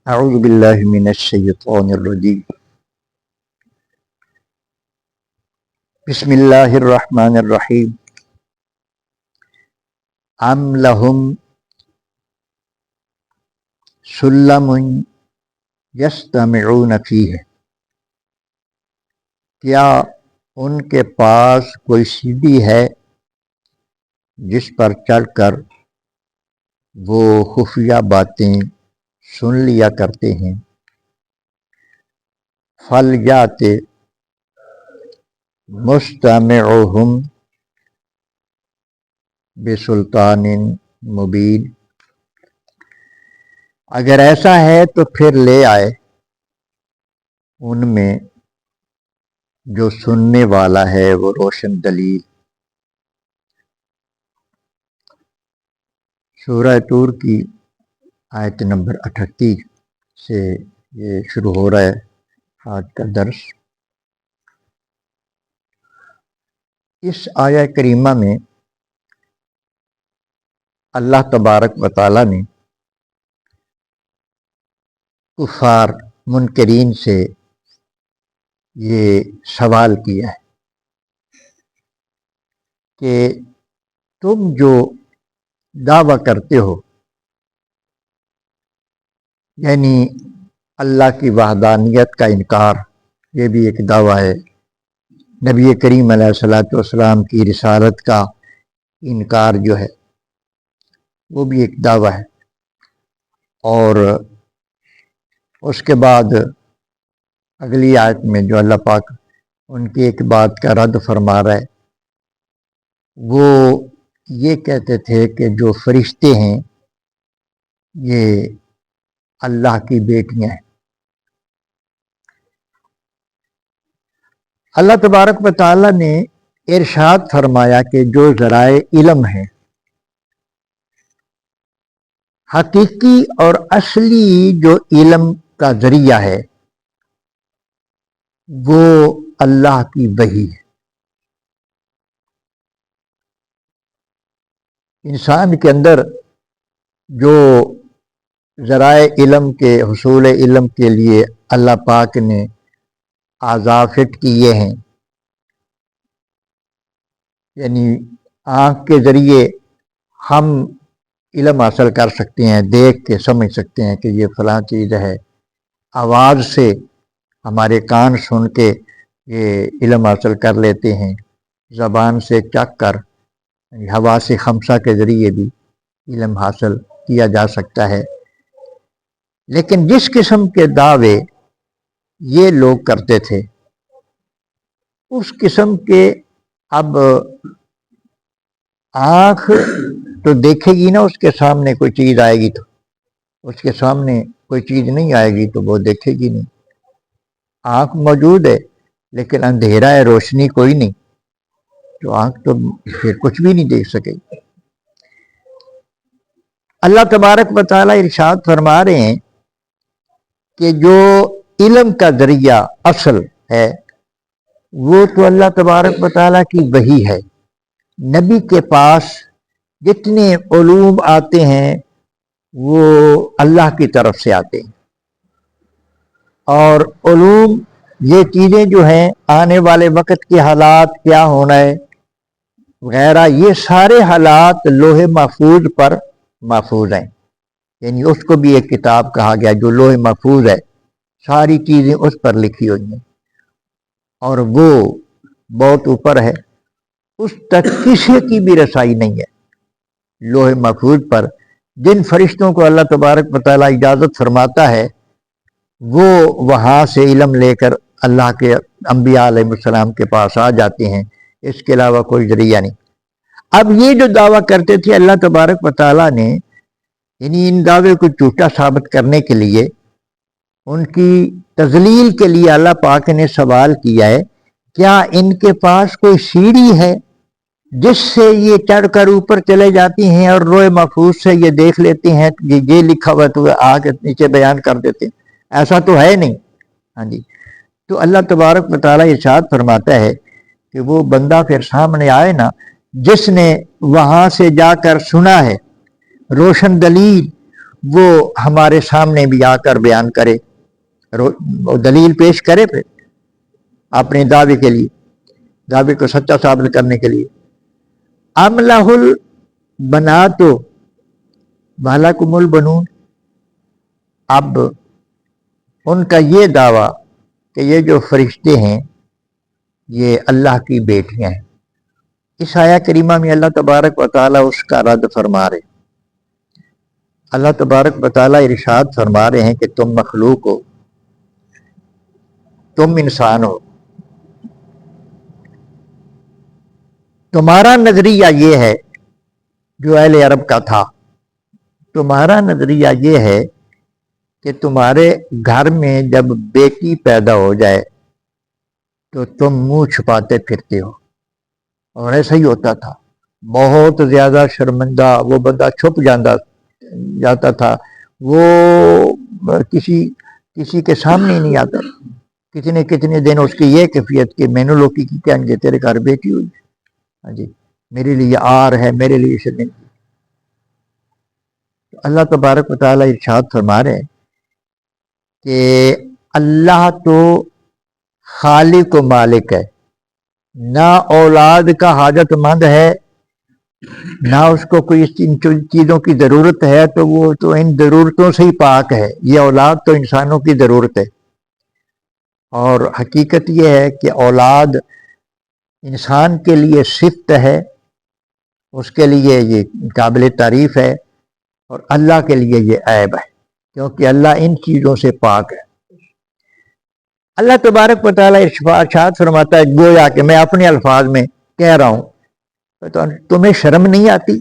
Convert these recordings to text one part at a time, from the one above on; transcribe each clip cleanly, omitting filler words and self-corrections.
اعوذ باللہ من الشیطان الرجیم بسم اللہ الرحمن الرحیم ام لہم سلم یستمعون فیہ، کیا ان کے پاس کوئی سیڑھی ہے جس پر چڑھ کر وہ خفیہ باتیں سن لیا کرتے ہیں؟ فلیات مستمعہم بسلطان مبین، اگر ایسا ہے تو پھر لے آئے ان میں جو سننے والا ہے وہ روشن دلیل۔ سورہ طور کی آیت نمبر 38 سے یہ شروع ہو رہا ہے آج کا درس۔ اس آیہ کریمہ میں اللہ تبارک و تعالیٰ نے کفار منکرین سے یہ سوال کیا ہے کہ تم جو دعویٰ کرتے ہو، یعنی اللہ کی وحدانیت کا انکار، یہ بھی ایک دعویٰ ہے، نبی کریم علیہ الصلوۃ والسلام کی رسالت کا انکار جو ہے وہ بھی ایک دعویٰ ہے، اور اس کے بعد اگلی آیت میں جو اللہ پاک ان کی ایک بات کا رد فرما رہا ہے، وہ یہ کہتے تھے کہ جو فرشتے ہیں یہ اللہ کی بیٹیاں ہیں۔ اللہ تبارک و تعالیٰ نے ارشاد فرمایا کہ جو ذرائع علم ہیں، حقیقی اور اصلی جو علم کا ذریعہ ہے وہ اللہ کی وحی ہے۔ انسان کے اندر جو ذرائع علم کے حصول علم کے لیے اللہ پاک نے اعضاء فٹ کیے ہیں، یعنی آنکھ کے ذریعے ہم علم حاصل کر سکتے ہیں، دیکھ کے سمجھ سکتے ہیں کہ یہ فلاں چیز ہے، آواز سے ہمارے کان سن کے یہ علم حاصل کر لیتے ہیں، زبان سے چکھ کر حواس خمسہ کے ذریعے بھی علم حاصل کیا جا سکتا ہے۔ لیکن جس قسم کے دعوے یہ لوگ کرتے تھے اس قسم کے، اب آنکھ تو دیکھے گی نا، اس کے سامنے کوئی چیز آئے گی تو اس کے سامنے کوئی چیز نہیں آئے گی تو وہ دیکھے گی نہیں۔ آنکھ موجود ہے لیکن اندھیرا ہے، روشنی کوئی نہیں، تو آنکھ تو پھر کچھ بھی نہیں دیکھ سکے۔ اللہ تبارک و تعالیٰ ارشاد فرما رہے ہیں کہ جو علم کا ذریعہ اصل ہے وہ تو اللہ تبارک و تعالیٰ کی وحی ہے۔ نبی کے پاس جتنے علوم آتے ہیں وہ اللہ کی طرف سے آتے ہیں، اور علوم یہ چیزیں جو ہیں آنے والے وقت کے حالات، کیا ہونا ہے وغیرہ، یہ سارے حالات لوح محفوظ پر محفوظ ہیں، یعنی اس کو بھی ایک کتاب کہا گیا جو لوح محفوظ ہے، ساری چیزیں اس پر لکھی ہوئی ہیں، اور وہ بہت اوپر ہے، اس تک کسی کی بھی رسائی نہیں ہے۔ لوح محفوظ پر جن فرشتوں کو اللہ تبارک و تعالیٰ اجازت فرماتا ہے وہ وہاں سے علم لے کر اللہ کے انبیاء علیہ السلام کے پاس آ جاتے ہیں، اس کے علاوہ کوئی ذریعہ نہیں۔ اب یہ جو دعویٰ کرتے تھے اللہ تبارک و تعالیٰ نے، یعنی ان دعوے کو جھوٹا ثابت کرنے کے لیے، ان کی تذلیل کے لیے اللہ پاک نے سوال کیا ہے، کیا ان کے پاس کوئی سیڑھی ہے جس سے یہ چڑھ کر اوپر چلے جاتی ہیں اور لوح محفوظ سے یہ دیکھ لیتے ہیں کہ یہ لکھا ہوا تو آگے نیچے بیان کر دیتے ہیں؟ ایسا تو ہے نہیں۔ ہاں جی، تو اللہ تبارک و تعالیٰ ارشاد فرماتا ہے کہ وہ بندہ پھر سامنے آئے نا جس نے وہاں سے جا کر سنا ہے، روشن دلیل، وہ ہمارے سامنے بھی آ کر بیان کرے، وہ دلیل پیش کرے پھر اپنے دعوے کے لیے، دعوے کو سچا ثابت کرنے کے لیے۔ ام لہ البنات ولکم البنون، اب ان کا یہ دعویٰ کہ یہ جو فرشتے ہیں یہ اللہ کی بیٹیاں ہیں، اس آیہ کریمہ میں اللہ تبارک و تعالیٰ اس کا رد فرما رہے۔ اللہ تبارک و تعالیٰ ارشاد فرما رہے ہیں کہ تم مخلوق ہو، تم انسان ہو، تمہارا نظریہ یہ ہے، جو اہل عرب کا تھا، تمہارا نظریہ یہ ہے کہ تمہارے گھر میں جب بیٹی پیدا ہو جائے تو تم منہ چھپاتے پھرتے ہو، اور ایسا ہی ہوتا تھا۔ بہت زیادہ شرمندہ وہ بندہ چھپ جاتا تھا، وہ کسی کے سامنے نہیں آتا، کتنے دن اس کی یہ کیفیت کہ مینو لوکی کی کہیں گے تیرے گھر بیٹی ہوئی، ہاں جی میرے لیے آر ہے، میرے لیے شرمندگی۔ اللہ تبارک و تعالیٰ ارشاد فرما رہے ہیں کہ اللہ تو خالق و مالک ہے، نہ اولاد کا حاجت مند ہے، نہ اس کو کوئی ان چیزوں کی ضرورت ہے، تو وہ تو ان ضرورتوں سے ہی پاک ہے۔ یہ اولاد تو انسانوں کی ضرورت ہے، اور حقیقت یہ ہے کہ اولاد انسان کے لیے صفت ہے، اس کے لیے یہ قابل تعریف ہے، اور اللہ کے لیے یہ عیب ہے، کیونکہ اللہ ان چیزوں سے پاک ہے۔ اللہ تبارک و تعالیٰ ارشاد فرماتا ہے، گویا کہ میں اپنے الفاظ میں کہہ رہا ہوں، تو تمہیں شرم نہیں آتی؟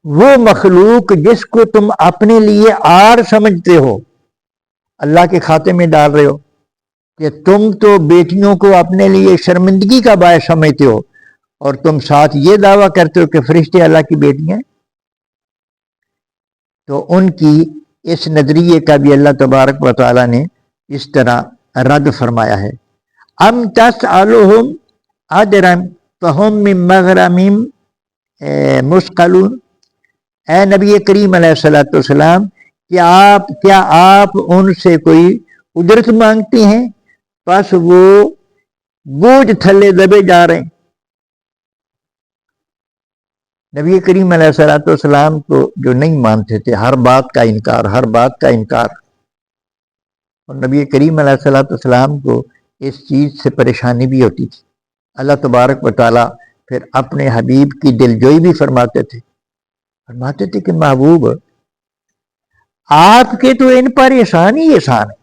وہ مخلوق جس کو تم اپنے لیے آر سمجھتے ہو، اللہ کے کھاتے میں ڈال رہے ہو، کہ تم تو بیٹیوں کو اپنے لیے شرمندگی کا باعث سمجھتے ہو، اور تم ساتھ یہ دعویٰ کرتے ہو کہ فرشتے اللہ کی بیٹیاں ہیں۔ تو ان کی اس نظریے کا بھی اللہ تبارک و تعالیٰ نے اس طرح رد فرمایا ہے۔ ام تسألہم اجرا فہم من مغرم مثقلون، اے نبی کریم علیہ الصلوۃ والسلام، کیا آپ ان سے کوئی اجرت مانگتے ہیں، پس وہ بوجھ تھلے دبے جا رہے ہیں۔ نبی کریم علیہ الصلوۃ والسلام کو جو نہیں مانتے تھے، ہر بات کا انکار، اور نبی کریم علیہ الصلوۃ والسلام کو اس چیز سے پریشانی بھی ہوتی تھی۔ اللہ تبارک و تعالیٰ پھر اپنے حبیب کی دلجوئی بھی فرماتے تھے کہ محبوب آپ کے تو ان پر احسان ہی احسان ہے،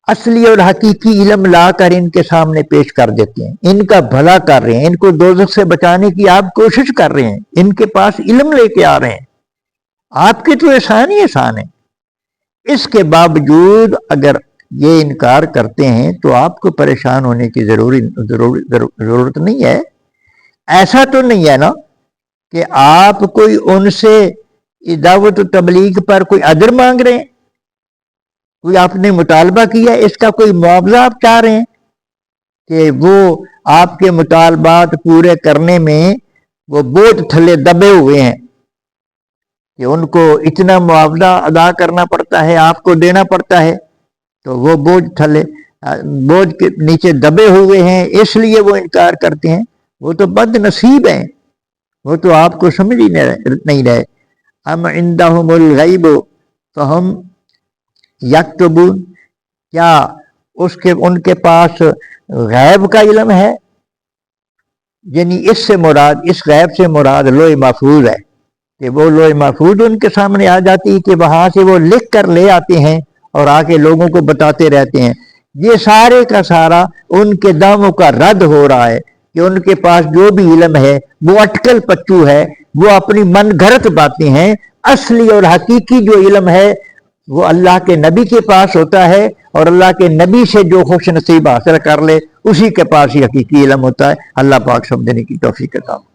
اصلی اور حقیقی علم لا کر ان کے سامنے پیش کر دیتے ہیں، ان کا بھلا کر رہے ہیں، ان کو دوزخ سے بچانے کی آپ کوشش کر رہے ہیں، ان کے پاس علم لے کے آ رہے ہیں، آپ کے تو احسان ہی احسان ہے۔ اس کے باوجود اگر یہ انکار کرتے ہیں تو آپ کو پریشان ہونے کی ضرورت نہیں ہے۔ ایسا تو نہیں ہے نا کہ آپ کوئی ان سے دعوت و تبلیغ پر کوئی اجر مانگ رہے ہیں، کوئی آپ نے مطالبہ کیا، اس کا کوئی معاوضہ آپ چاہ رہے ہیں کہ وہ آپ کے مطالبات پورے کرنے میں وہ بوجھ تھلے دبے ہوئے ہیں، کہ ان کو اتنا معاوضہ ادا کرنا پڑتا ہے، آپ کو دینا پڑتا ہے، تو وہ بوجھ کے نیچے دبے ہوئے ہیں، اس لیے وہ انکار کرتے ہیں۔ وہ تو بد نصیب ہیں، وہ تو آپ کو سمجھ ہی نہیں رہے۔ ام عندہم الغیب فہم یکتبون، کیا ان کے پاس غیب کا علم ہے؟ یعنی اس غیب سے مراد لوح محفوظ ہے، کہ وہ لوح محفوظ ان کے سامنے آ جاتی ہے، کہ وہاں سے وہ لکھ کر لے آتے ہیں اور آ کے لوگوں کو بتاتے رہتے ہیں۔ یہ سارے کا سارا ان کے دعووں کا رد ہو رہا ہے، کہ ان کے پاس جو بھی علم ہے وہ اٹکل پچو ہے، وہ اپنی من گھڑت باتیں ہیں۔ اصلی اور حقیقی جو علم ہے وہ اللہ کے نبی کے پاس ہوتا ہے، اور اللہ کے نبی سے جو خوش نصیب حاصل کر لے اسی کے پاس ہی حقیقی علم ہوتا ہے۔ اللہ پاک سمجھنے کی توفیق عطا فرمائے۔